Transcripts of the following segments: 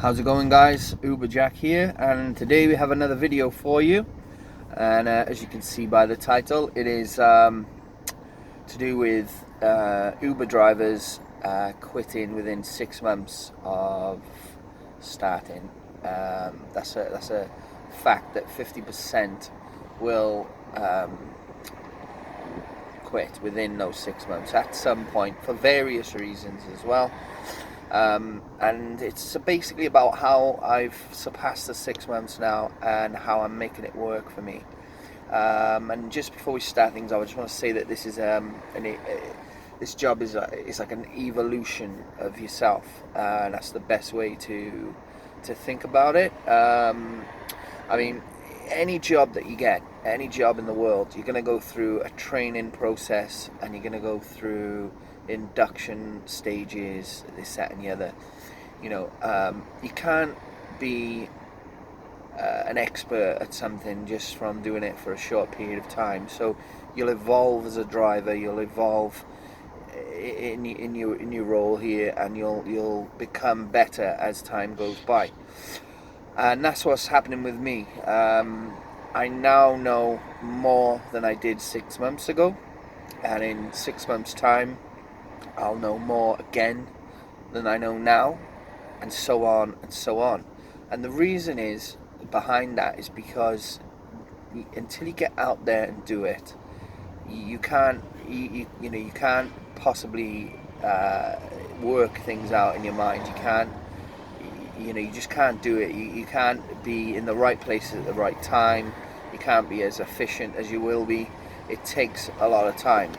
How's it going, guys? Uber Jack here, and today we have another video for you. And as you can see by the title, it is to do with Uber drivers quitting within 6 months of starting. That's a fact that 50% will quit within those 6 months at some point for various reasons as well. And it's basically about how I've surpassed the 6 months now and how I'm making it work for me. And just before we start things, I just want to say that this is this job is like an evolution of yourself, and that's the best way to think about it. I mean, any job that you get, any job in the world, you're going to go through a training process, and you're going to go through induction stages, this, that, and the other. You know, you can't be an expert at something just from doing it for a short period of time. So you'll evolve as a driver, you'll evolve in your role here, and you'll become better as time goes by. And that's what's happening with me. I now know more than I did 6 months ago, and in 6 months' time I'll know more again than I know now, and so on and so on. And the reason is behind that is because until you get out there and do it, you can't you can't possibly work things out in your mind. You just can't do it. You can't be in the right place at the right time. You can't be as efficient as you will be. It takes a lot of time.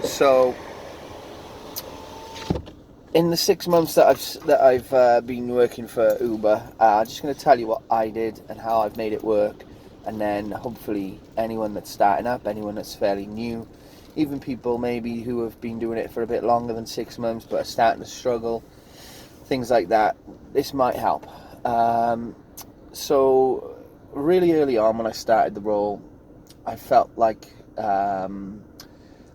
So in the 6 months that I've been working for Uber, I'm just going to tell you what I did and how I've made it work, and then hopefully anyone that's starting up, anyone that's fairly new, even people maybe who have been doing it for a bit longer than 6 months but are starting to struggle, things like that, this might help. So really early on when I started the role, I felt like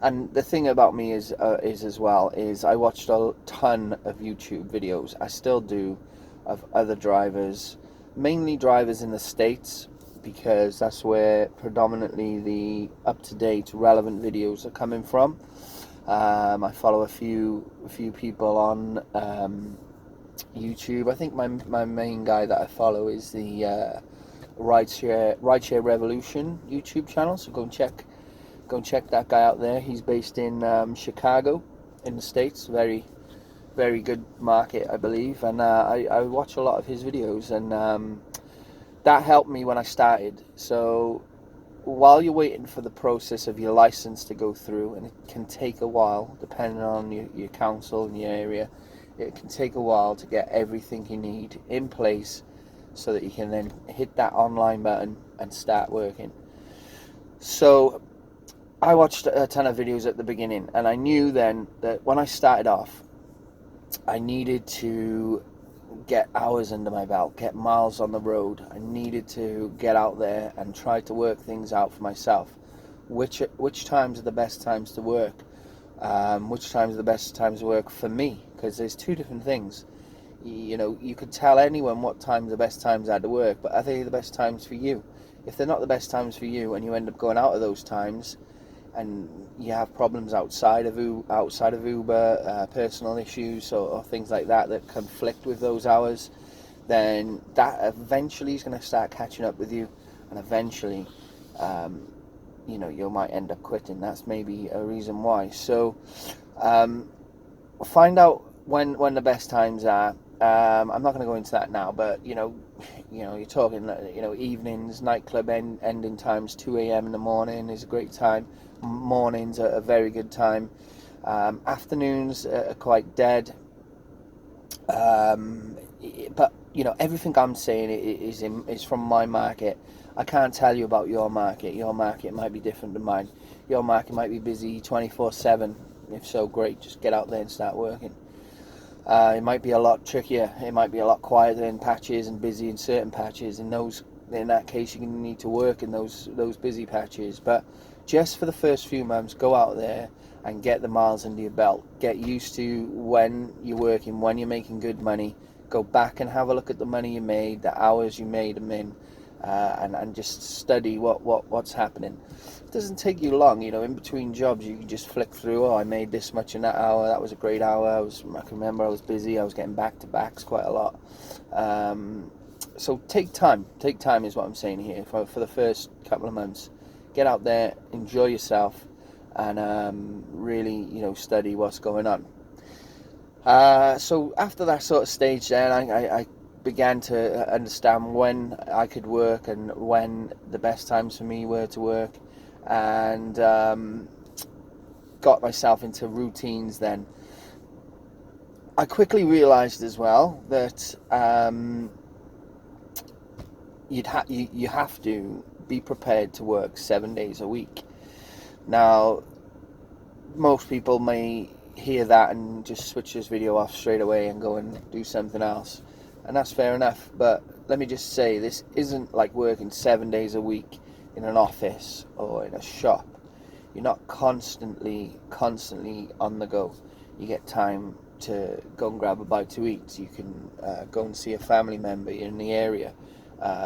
and the thing about me is as well is I watched a ton of YouTube videos. I still do, of other drivers, mainly drivers in the States, because that's where predominantly the up-to-date relevant videos are coming from. I follow a few people on YouTube. I think my main guy that I follow is the Rideshare Revolution YouTube channel, so go and check that guy out there. He's based in Chicago in the States. Very, very good market, I believe. And I watch a lot of his videos, and that helped me when I started. So while you're waiting for the process of your license to go through, and it can take a while depending on your council and your area, it can take a while to get everything you need in place so that you can then hit that online button and start working. So I watched a ton of videos at the beginning, and I knew then that when I started off, I needed to get hours under my belt, get miles on the road. I needed to get out there and try to work things out for myself. Which times are the best times to work? Which times are the best times to work for me? Because there's two different things. You know, you could tell anyone what times the best times are to work, but are they the best times for you? If they're not the best times for you, and you end up going out of those times, and you have problems outside of Uber, personal issues or things like that conflict with those hours, then that eventually is going to start catching up with you, and eventually, you might end up quitting. That's maybe a reason why. So, find out when the best times are. I'm not going to go into that now, but you're talking evenings, nightclub ending times. 2 a.m. in the morning is a great time. Mornings are a very good time. Afternoons are quite dead. But everything I'm saying is from my market. I can't tell you about your market. Your market might be different than mine. Your market might be busy 24/7. If so, great. Just get out there and start working. It might be a lot trickier. It might be a lot quieter in patches and busy in certain patches. In that case, you're going to need to work in those busy patches. But just for the first few months, go out there and get the miles under your belt. Get used to when you're working, when you're making good money. go back and have a look at the money you made, the hours you made them in, and just study what's happening. It doesn't take you long, you know. In between jobs, you can just flick through. Oh, I made this much in that hour. That was a great hour. I can remember I was busy. I was getting back to backs quite a lot. So take time. Take time is what I'm saying here for the first couple of months. Get out there, enjoy yourself, and really, you know, study what's going on. So after that sort of stage, then I began to understand when I could work and when the best times for me were to work, and got myself into routines. Then I quickly realized as well that you have to be prepared to work 7 days a week. Now, most people may hear that and just switch this video off straight away and go and do something else, and that's fair enough. But let me just say, this isn't like working 7 days a week in an office or in a shop. You're not constantly on the go. You get time to go and grab a bite to eat. You can go and see a family member in the area.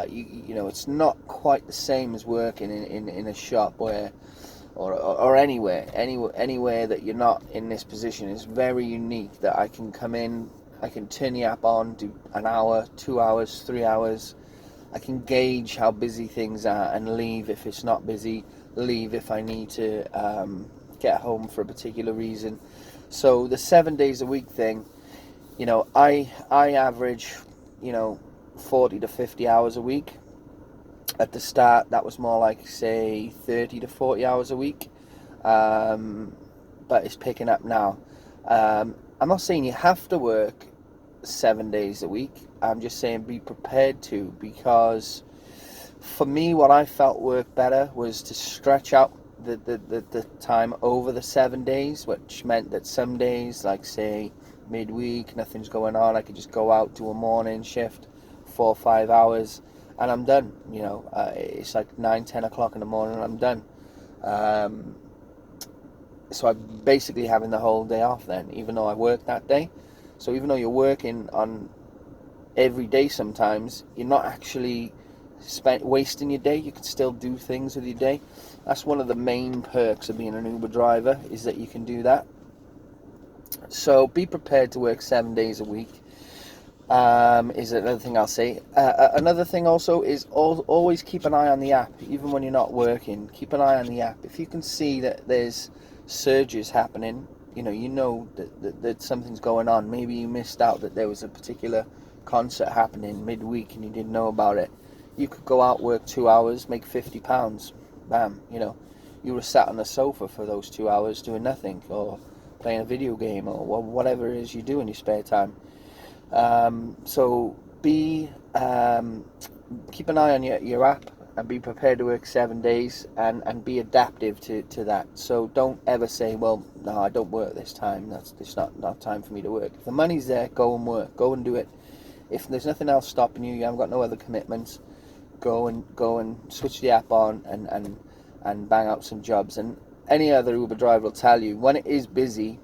You know, it's not quite the same as working in a shop where, or anywhere that you're not in this position. It's very unique that I can come in, I can turn the app on, do an hour, 2 hours, 3 hours. I can gauge how busy things are and leave if it's not busy, leave if I need to get home for a particular reason. So the 7 days a week thing, you know, I average, you know, 40 to 50 hours a week. At the start, that was more like, say, 30 to 40 hours a week, but it's picking up now. I'm not saying you have to work 7 days a week. I'm just saying be prepared to, because for me, what I felt worked better was to stretch out the time over the 7 days, which meant that some days, like say midweek, nothing's going on, I could just go out, do a morning shift, 4 or 5 hours, and I'm done. You know, it's like 9-10 o'clock in the morning and I'm done. So I'm basically having the whole day off then, even though I work that day. So even though you're working on every day, sometimes you're not actually wasting your day. You can still do things with your day. That's one of the main perks of being an Uber driver, is that you can do that. So be prepared to work 7 days a week. Is another thing I'll say. Another thing also is always keep an eye on the app, even when you're not working. Keep an eye on the app. If you can see that there's surges happening, you know that something's going on. Maybe you missed out that there was a particular concert happening midweek and you didn't know about it. You could go out, work 2 hours, make £50. Bam, you know, you were sat on the sofa for those 2 hours doing nothing, or playing a video game, or whatever it is you do in your spare time. So keep an eye on your app and be prepared to work 7 days, and be adaptive to that. So don't ever say, well, no, I don't work this time, that's just not time for me to work. If the money's there, go and work, go and do it. If there's nothing else stopping you, you haven't got no other commitments, go and switch the app on and bang out some jobs. And any other Uber driver will tell you, when it is busy,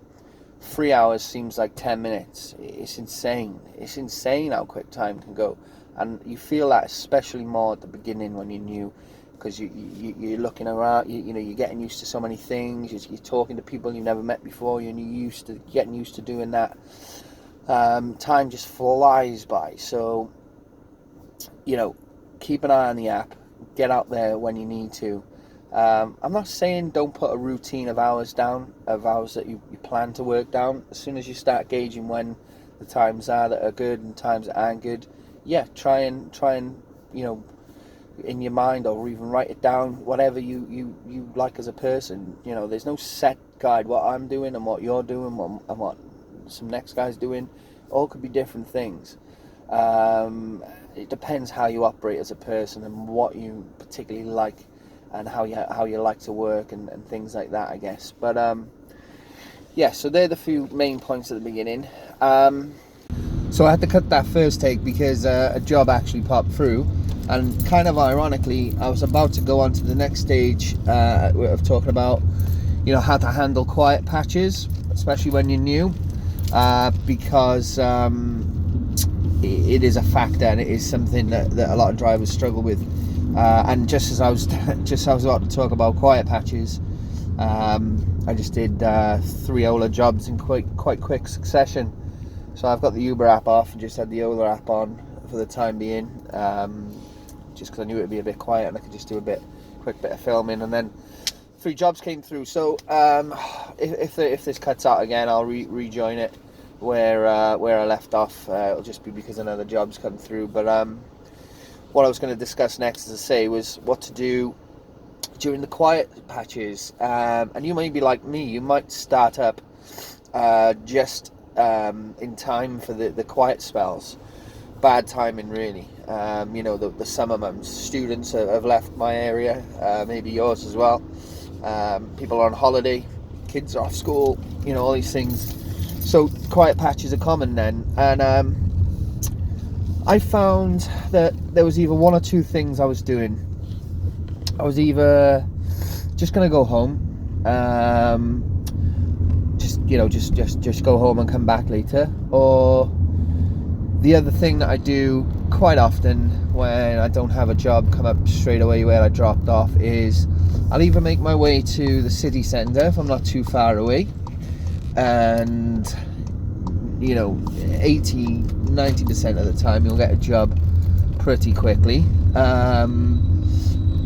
3 hours seems like 10 minutes. It's insane. It's insane how quick time can go. And you feel that especially more at the beginning when you're new, because you're looking around, you know, you're getting used to so many things, you're talking to people you've never met before, and you're getting used to doing that. Time just flies by. So, you know, keep an eye on the app, get out there when you need to. I'm not saying don't put a routine of hours down, of hours that you plan to work down. As soon as you start gauging when the times are that are good and times that aren't good, yeah, try and you know, in your mind, or even write it down, whatever you like as a person. You know, there's no set guide. What I'm doing and what you're doing and what some next guy's doing, all could be different things. It depends how you operate as a person and what you particularly like, and how you like to work and things like that, I guess. But yeah, so they're the few main points at the beginning. So I had to cut that first take because a job actually popped through, and kind of ironically, I was about to go on to the next stage of talking about, you know, how to handle quiet patches, especially when you're new, because it is a factor, and it is something that a lot of drivers struggle with. And just as I was about to talk about quiet patches, I just did 3 Ola jobs in quite quick succession. So I've got the Uber app off and just had the Ola app on for the time being, just because I knew it would be a bit quiet and I could just do a quick bit of filming, and then 3 jobs came through. So if this cuts out again, I'll rejoin it where I left off. It'll just be because another job's come through. But what I was going to discuss next, as I say, was what to do during the quiet patches. And you may be like me, you might start up just in time for the quiet spells. Bad timing, really. The summer months. Students have left my area, maybe yours as well. People are on holiday, kids are off school, all these things. So quiet patches are common then, and I found that there was either one or two things I was doing. I was either just gonna go home, just go home and come back later, or the other thing that I do quite often when I don't have a job come up straight away where I dropped off is I'll either make my way to the city centre if I'm not too far away, and 80-90% of the time you'll get a job pretty quickly.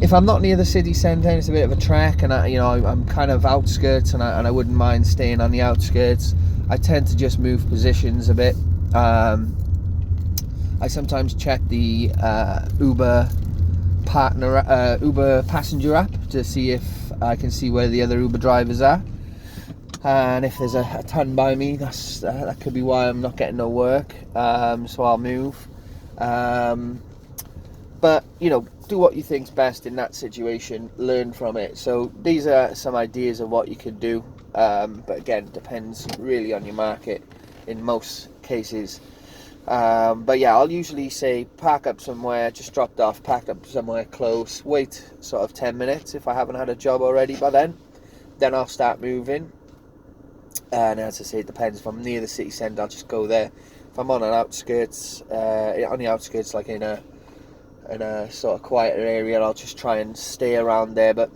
If I'm not near the city centre, it's a bit of a trek, and I'm kind of outskirts, and I wouldn't mind staying on the outskirts. I tend to just move positions a bit. I sometimes check the Uber passenger app to see if I can see where the other Uber drivers are, and if there's a ton by me, that could be why I'm not getting no work. So I'll move. But do what you think's best in that situation. Learn from it. So these are some ideas of what you could do. But again, depends really on your market in most cases. But yeah, I'll usually say park up somewhere, just dropped off, parked up somewhere close, wait sort of 10 minutes if I haven't had a job already by then I'll start moving. And as I say, it depends. If I'm near the city centre, I'll just go there. If I'm on the outskirts, like in a sort of quieter area, I'll just try and stay around there, but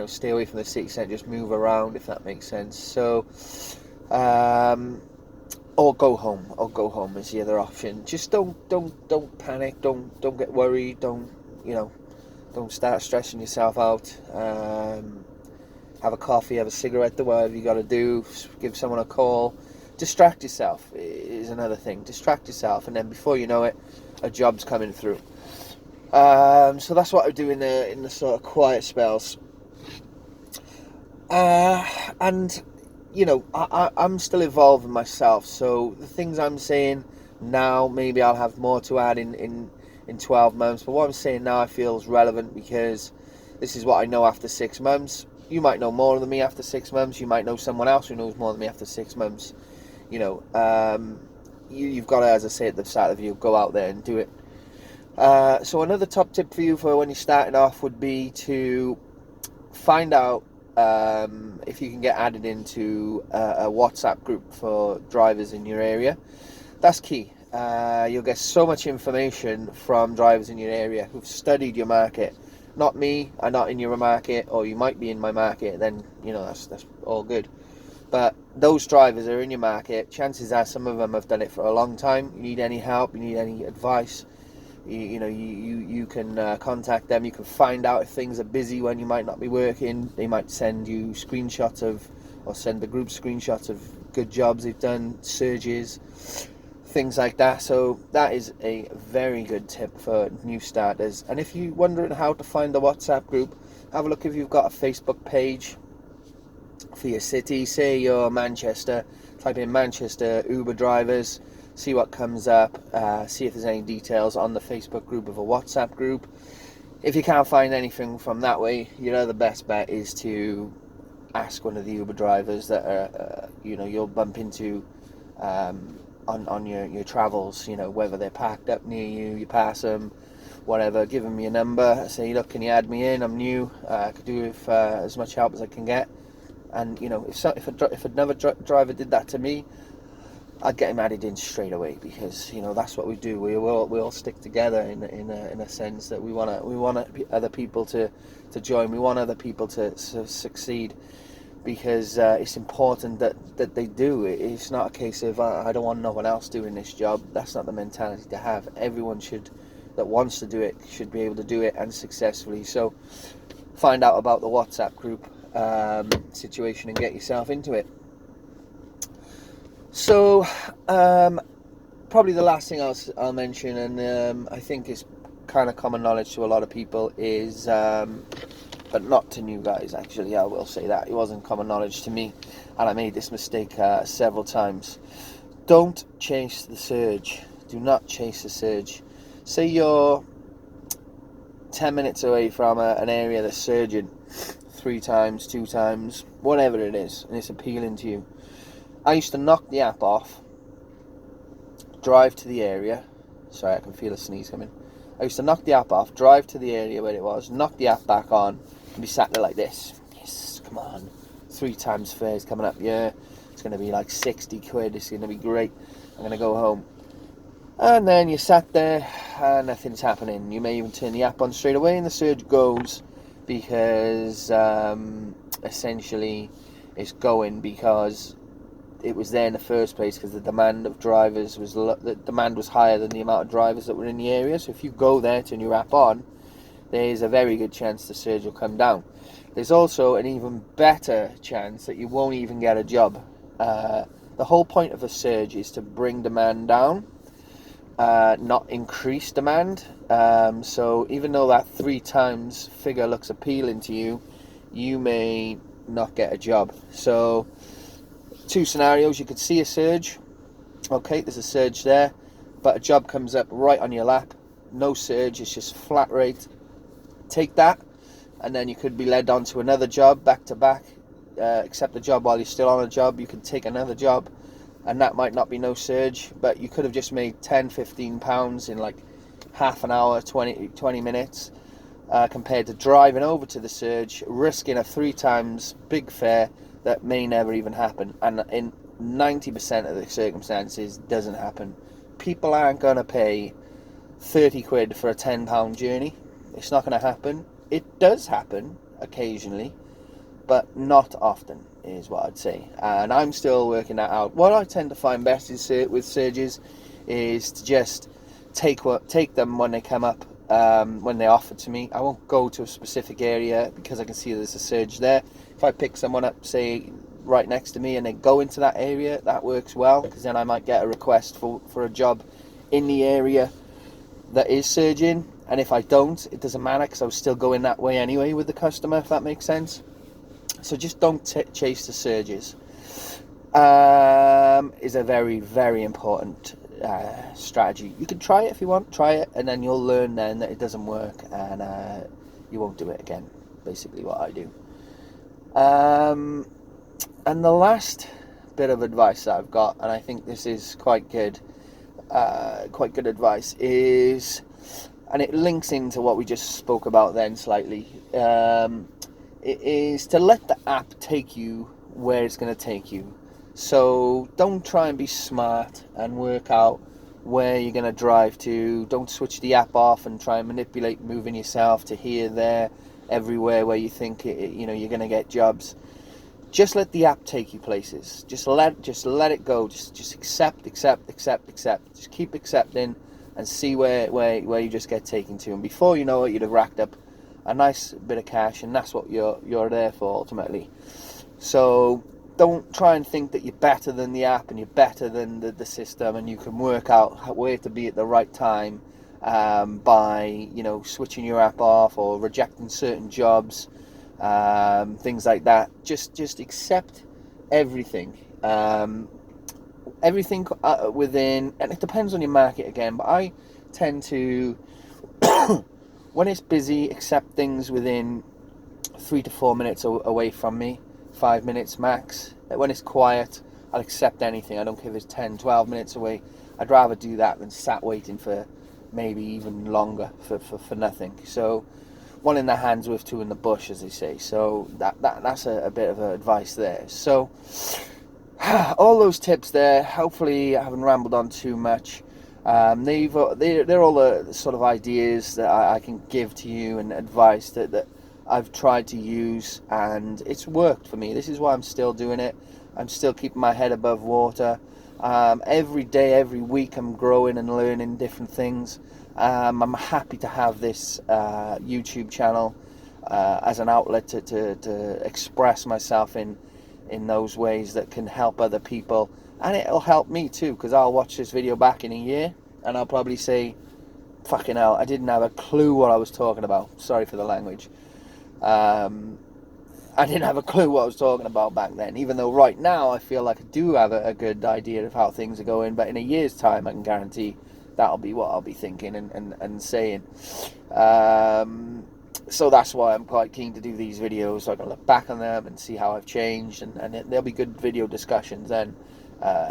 stay away from the city centre, just move around, if that makes sense. So or go home is the other option. Just don't panic, don't get worried, don't start stressing yourself out. Have a coffee, have a cigarette, do whatever you got to do, give someone a call. Distract yourself is another thing. Distract yourself, and then before you know it, a job's coming through. So that's what I do in the sort of quiet spells. And I'm still evolving myself, so the things I'm saying now, maybe I'll have more to add in 12 months, but what I'm saying now I feel is relevant because this is what I know after 6 months. You might know more than me after 6 months, you might know someone else who knows more than me after 6 months. You've got to, as I say at the start of the video, go out there and do it. So another top tip for you for when you're starting off would be to find out if you can get added into a WhatsApp group for drivers in your area. That's key. You'll get so much information from drivers in your area who've studied your market. Not me, I'm not in your market, or you might be in my market, then that's all good. But those drivers are in your market. Chances are some of them have done it for a long time. You need any help, you need any advice, you can contact them. You can find out if things are busy when you might not be working. They might send you screenshots or send the group screenshots of good jobs they've done, surges, things like that. So that is a very good tip for new starters. And if you're wondering how to find the WhatsApp group, have a look if you've got a Facebook page for your city. Say you're Manchester, type in Manchester Uber drivers, see what comes up, see if there's any details on the Facebook group of a WhatsApp group. If you can't find anything from that way, the best bet is to ask one of the Uber drivers that are, you'll bump into on your travels, whether they're parked up near you, you pass them, whatever. Give them your number, say, look, can you add me in? I'm new, I could do with as much help as I can get. And if another driver did that to me, I'd get him added in straight away, because that's what we do. We all stick together in a sense that we want other people to join. We want other people to succeed, because it's important that they do. It's not a case of I don't want no one else doing this job. That's not the mentality to have. Everyone that wants to do it should be able to do it, and successfully. So find out about the WhatsApp group situation and get yourself into it. So probably the last thing I'll mention, and I think is kind of common knowledge to a lot of people, is but not to new guys, actually. I will say that it wasn't common knowledge to me, and I made this mistake several times. Don't chase the surge. Do not chase the surge. Say you're 10 minutes away from an area that's surging 3 times, 2 times, whatever it is, and it's appealing to you. I used to knock the app off, drive to the area. Sorry, I can feel a sneeze coming. I used to knock the app off, drive to the area where it was, knock the app back on, and be sat there like this. Yes, come on. 3 times fares coming up. Yeah, it's going to be like 60 quid. It's going to be great. I'm going to go home. And then you sat there and nothing's happening. You may even turn the app on straight away and the surge goes, because essentially it's going because it was there in the first place, because the demand of drivers was higher than the amount of drivers that were in the area. So if you go there, turn your app on, there's a very good chance the surge will come down. There's also an even better chance that you won't even get a job. The whole point of a surge is to bring demand down, not increase demand. So even though that 3 times figure looks appealing to you, you may not get a job. So 2 scenarios: you could see a surge, okay, there's a surge there, but a job comes up right on your lap, no surge, it's just flat rate. Take that, and then you could be led on to another job back to back. Accept the job while you're still on a job. You can take another job, and that might not be no surge, but you could have just made £10-15 in like half an hour, 20 minutes, compared to driving over to the surge, risking a 3 times big fare that may never even happen, and in 90% of the circumstances doesn't happen. People aren't going to pay 30 quid for a £10 journey. It's not going to happen. It does happen occasionally, but not often, is what I'd say. And I'm still working that out. What I tend to find best with surges is to just take them when they come up, when they offer to me. I won't go to a specific area because I can see there's a surge there. If I pick someone up, say, right next to me, and they go into that area, that works well, because then I might get a request for a job in the area that is surging. And if I don't, it doesn't matter, because I was still going that way anyway with the customer, if that makes sense. So just don't chase the surges. Is a very, very important strategy. You can try it if you want, try it, and then you'll learn then that it doesn't work, and you won't do it again, basically what I do. And the last bit of advice that I've got, and I think this is quite good advice, is, and it links into what we just spoke about then slightly, it is to let the app take you where it's going to take you. So don't try and be smart and work out where you're going to drive to. Don't switch the app off and try and manipulate moving yourself to here, there, everywhere where you think you're going to get jobs. Just let the app take you places. Just let it go. Just accept. Just keep accepting and see where you just get taken to. And before you know it, you'd have racked up a nice bit of cash, and that's what you're there for ultimately. So don't try and think that you're better than the app and you're better than the system, and you can work out where to be at the right time by switching your app off or rejecting certain jobs, things like that. Just accept everything. Everything within, and it depends on your market again, but I tend to when it's busy, accept things within 3 to 4 minutes away from me, 5 minutes max. When it's quiet, I'll accept anything. I don't care if it's 10, 12 minutes away. I'd rather do that than sat waiting for maybe even longer for nothing. So one in the hand's worth 2 in the bush, as they say. So that's a bit of advice there. So all those tips there. Hopefully I haven't rambled on too much. They're all the sort of ideas that I can give to you, and advice that I've tried to use, and it's worked for me. This is why I'm still doing it. I'm still keeping my head above water. Every day, every week, I'm growing and learning different things. I'm happy to have this YouTube channel as an outlet to express myself in those ways that can help other people, and it'll help me too, because I'll watch this video back in a year and I'll probably say, fucking hell, I didn't have a clue what I was talking about. Sorry for the language. I didn't have a clue what I was talking about back then, even though right now I feel like I do have a good idea of how things are going. But in a year's time, I can guarantee that'll be what I'll be thinking and saying. So that's why I'm quite keen to do these videos, so I can look back on them and see how I've changed, and there'll be good video discussions then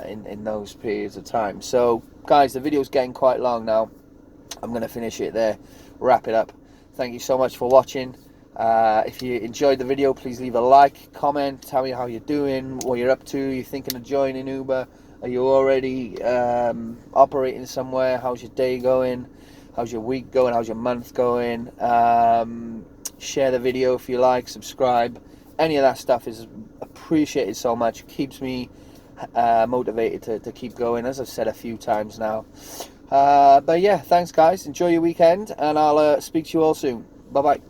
in those periods of time. So guys, the video's getting quite long now. I'm going to finish it there, wrap it up. Thank you so much for watching. If you enjoyed the video, please leave a like, comment, tell me how you're doing, what you're up to. You're thinking of joining Uber? Are you already operating somewhere? How's your day going? How's your week going? How's your month going? Share the video if you like, subscribe. Any of that stuff is appreciated so much. It keeps me motivated to keep going, as I've said a few times now. But yeah, thanks guys. Enjoy your weekend, and I'll speak to you all soon. Bye bye.